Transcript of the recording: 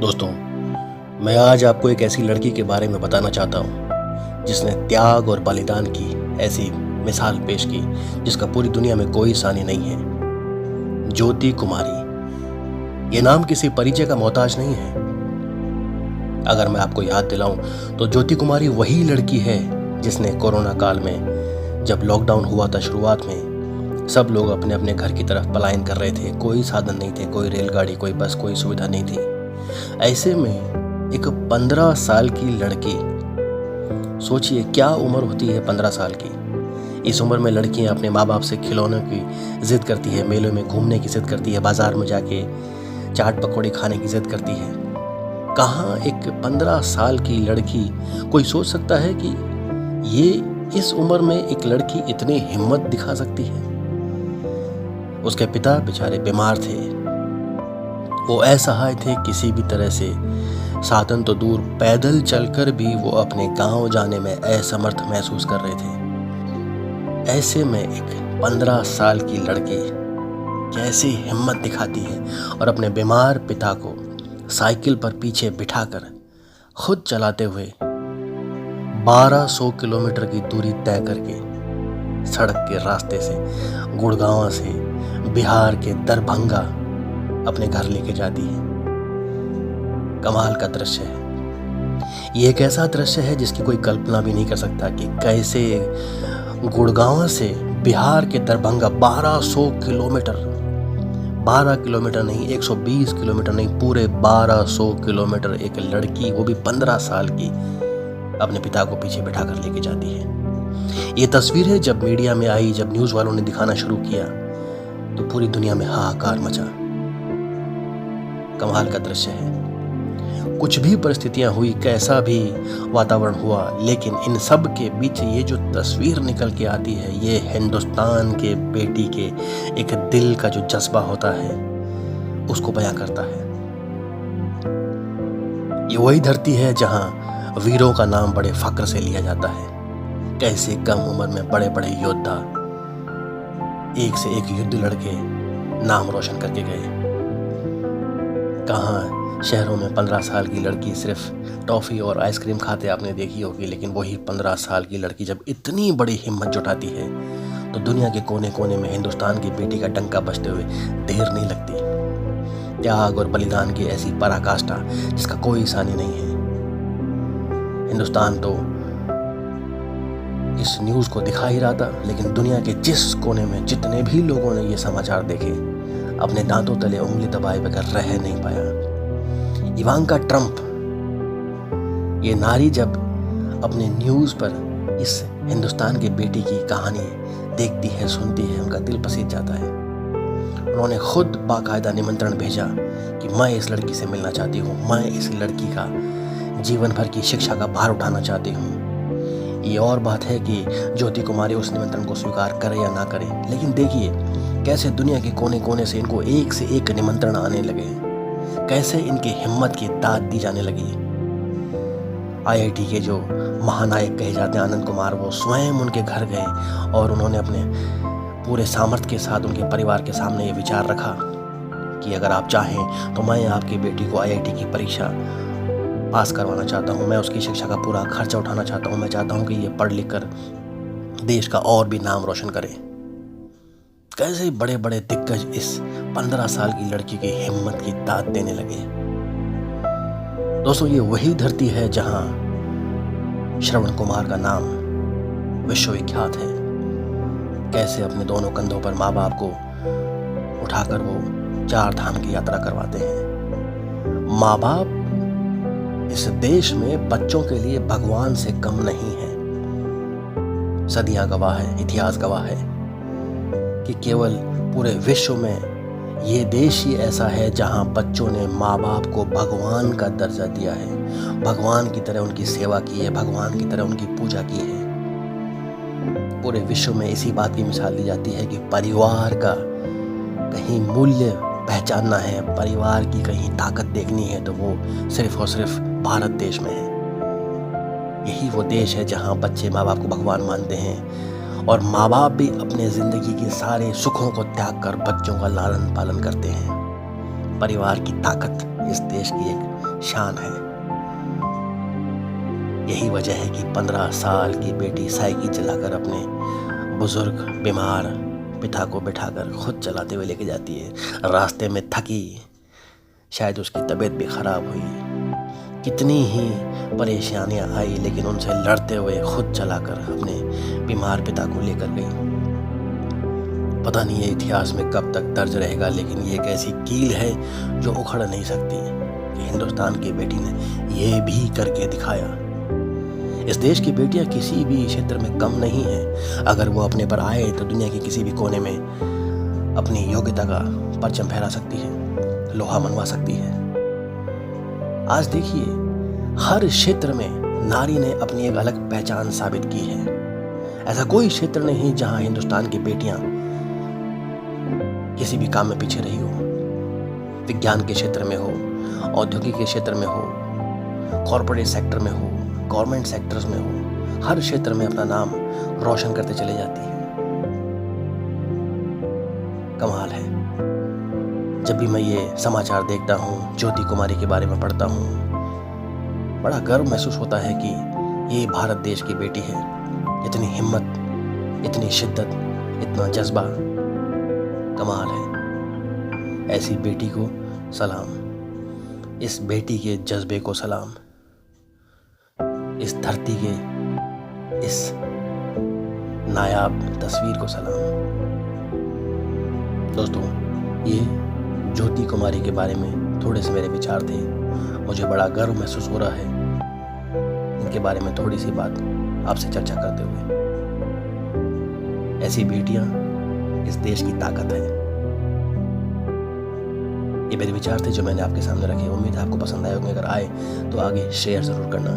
दोस्तों, मैं आज आपको एक ऐसी लड़की के बारे में बताना चाहता हूँ जिसने त्याग और बलिदान की ऐसी मिसाल पेश की जिसका पूरी दुनिया में कोई सानी नहीं है। ज्योति कुमारी। ये नाम किसी परिचय का मोहताज नहीं है। अगर मैं आपको याद दिलाऊं तो ज्योति कुमारी वही लड़की है जिसने कोरोना काल में, जब लॉकडाउन हुआ था शुरुआत में, सब लोग अपने अपने घर की तरफ पलायन कर रहे थे। कोई साधन नहीं थे, कोई रेलगाड़ी, कोई बस, कोई सुविधा नहीं थी। ऐसे में एक 15 साल की लड़की, सोचिए क्या उम्र होती है 15 साल की। इस उम्र में लड़कियां अपने माँ बाप से खिलौनों की जिद करती है, मेलों में घूमने की जिद करती है, बाजार में जाके चाट पकौड़े खाने की जिद करती है। कहाँ एक 15 साल की लड़की, कोई सोच सकता है कि ये इस उम्र में एक लड़की इतनी हिम्मत दिखा सकती है? उसके पिता बेचारे बीमार थे, वो असहाय थे, किसी भी तरह से साधन तो दूर, पैदल चलकर भी वो अपने गांव जाने में असमर्थ महसूस कर रहे थे। ऐसे में एक 15 साल की लड़की कैसी हिम्मत दिखाती है और अपने बीमार पिता को साइकिल पर पीछे बिठाकर खुद चलाते हुए 1200 किलोमीटर की दूरी तय करके सड़क के रास्ते से, गुड़गांव से बिहार के दरभंगा अपने घर लेके जाती है। कमाल का दृश्य है। ये एक ऐसा दृश्य है जिसकी कोई कल्पना भी नहीं कर सकता कि कैसे गुड़गांव से बिहार के दरभंगा 1200 किलोमीटर, 12 किलोमीटर नहीं, 120 किलोमीटर नहीं, पूरे 1200 किलोमीटर एक लड़की, वो भी 15 साल की, अपने पिता को पीछे बिठा कर लेके जाती है। ये तस्वीरें जब मीडिया में आई, जब न्यूज़ वालों ने दिखाना शुरू किया तो पूरी दुनिया में हाहाकार मचा। कमाल का दृश्य है। कुछ भी परिस्थितियां हुई, कैसा भी वातावरण हुआ, लेकिन इन सब के बीच ये जो तस्वीर निकल के आती है, ये हिंदुस्तान के बेटी के एक दिल का जो जज्बा होता है उसको बयां करता है। ये वही धरती है जहां वीरों का नाम बड़े फक्र से लिया जाता है। कैसे कम उम्र में बड़े बड़े योद्धा, एक से एक युद्ध लड़के नाम रोशन करके गए। कहाँ शहरों में 15 साल की लड़की सिर्फ टॉफ़ी और आइसक्रीम खाते आपने देखी होगी, लेकिन वही 15 साल की लड़की जब इतनी बड़ी हिम्मत जुटाती है तो दुनिया के कोने कोने में हिंदुस्तान की बेटी का डंका बजते हुए देर नहीं लगती। त्याग और बलिदान की ऐसी पराकाष्ठा जिसका कोई सानी नहीं है। हिंदुस्तान तो इस न्यूज़ को दिखा ही रहा था, लेकिन दुनिया के जिस कोने में जितने भी लोगों ने ये समाचार देखे, अपने दांतों तले उंगली दबाए बगैर रह नहीं पाया। इवांका ट्रंप, ये नारी जब अपने न्यूज़ पर इस हिंदुस्तान के बेटी की कहानी देखती है, सुनती है, उनका दिल पसीज जाता है। उन्होंने खुद बाकायदा निमंत्रण भेजा कि मैं इस लड़की से मिलना चाहती हूँ, मैं इस लड़की का जीवन भर की शिक्षा का भार उठाना चाहती हूँ। ये और बात है कि ज्योति कुमारी उस निमंत्रण को स्वीकार करे या ना करे, लेकिन देखिए कैसे दुनिया के कोने कोने से इनको एक से एक निमंत्रण आने लगे, कैसे इनकी हिम्मत की दाद दी जाने लगी। आईआईटी के जो महानायक कहे जाते हैं आनंद कुमार, वो स्वयं उनके घर गए और उन्होंने अपने पूरे सामर्थ्य के साथ उनके परिवार के सामने ये विचार रखा कि अगर आप चाहें तो मैं आपकी बेटी को आईआईटी की परीक्षा पास करवाना चाहता हूँ, मैं उसकी शिक्षा का पूरा खर्चा उठाना चाहता हूँ, मैं चाहता हूँ कि ये पढ़ लिख कर देश का और भी नाम रोशन करे। कैसे बड़े बड़े दिग्गज इस 15 साल की लड़की की हिम्मत की दाद देने लगे। दोस्तों, ये वही धरती है जहां श्रवण कुमार का नाम विश्वविख्यात है। कैसे अपने दोनों कंधों पर माँ बाप को उठाकर वो 4 धाम की यात्रा करवाते हैं। माँ बाप इस देश में बच्चों के लिए भगवान से कम नहीं है। सदियां गवाह है, इतिहास गवाह है कि केवल पूरे विश्व में ये देश ही ऐसा है जहां बच्चों ने माँ बाप को भगवान का दर्जा दिया है, भगवान की तरह उनकी सेवा की है, भगवान की तरह उनकी पूजा की है। पूरे विश्व में इसी बात की मिसाल दी जाती है कि परिवार का कहीं मूल्य पहचानना है, परिवार की कहीं ताकत देखनी है तो वो सिर्फ और सिर्फ भारत देश में है। यही वो देश है जहां बच्चे माँ बाप को भगवान मानते हैं और माँ बाप भी अपने ज़िंदगी के सारे सुखों को त्याग कर बच्चों का लालन पालन करते हैं। परिवार की ताकत इस देश की एक शान है। यही वजह है कि 15 साल की बेटी साइकिल चलाकर अपने बुजुर्ग बीमार पिता को बिठाकर खुद चलाते हुए लेके जाती है। रास्ते में थकी, शायद उसकी तबीयत भी खराब हुई, कितनी ही परेशानियां आई, लेकिन उनसे लड़ते हुए खुद चलाकर अपने बीमार पिता को लेकर गई। पता नहीं ये इतिहास में कब तक दर्ज रहेगा, लेकिन ये एक ऐसी कील है जो उखड़ नहीं सकती कि हिंदुस्तान की बेटी ने ये भी करके दिखाया। इस देश की बेटियां किसी भी क्षेत्र में कम नहीं हैं। अगर वो अपने पर आए तो दुनिया के किसी भी कोने में अपनी योग्यता का परचम फहरा सकती है, लोहा मनवा सकती है। आज देखिए, हर क्षेत्र में नारी ने अपनी एक अलग पहचान साबित की है। ऐसा कोई क्षेत्र नहीं जहां हिंदुस्तान की बेटियां किसी भी काम में पीछे रही हो। विज्ञान के क्षेत्र में हो, औद्योगिक के क्षेत्र में हो, कॉरपोरेट सेक्टर में हो, गवर्नमेंट सेक्टर्स में हो, हर क्षेत्र में अपना नाम रोशन करते चले जाती है। कमाल है। जब भी मैं ये समाचार देखता हूँ, ज्योति कुमारी के बारे में पढ़ता हूँ, बड़ा गर्व महसूस होता है कि ये भारत देश की बेटी है। इतनी हिम्मत, इतनी शिद्दत, इतना जज्बा, कमाल है। ऐसी बेटी को सलाम, इस बेटी के जज्बे को सलाम, इस धरती के इस नायाब तस्वीर को सलाम। दोस्तों, ये ज्योति कुमारी के बारे में थोड़े से मेरे विचार थे। मुझे बड़ा गर्व महसूस हो रहा है इनके बारे में थोड़ी सी बात आपसे चर्चा करते हुए। ऐसी बेटियां इस देश की ताकत है। ये मेरे विचार थे जो मैंने आपके सामने रखे। उम्मीद है आपको पसंद आए होंगे। अगर आए तो आगे शेयर ज़रूर करना।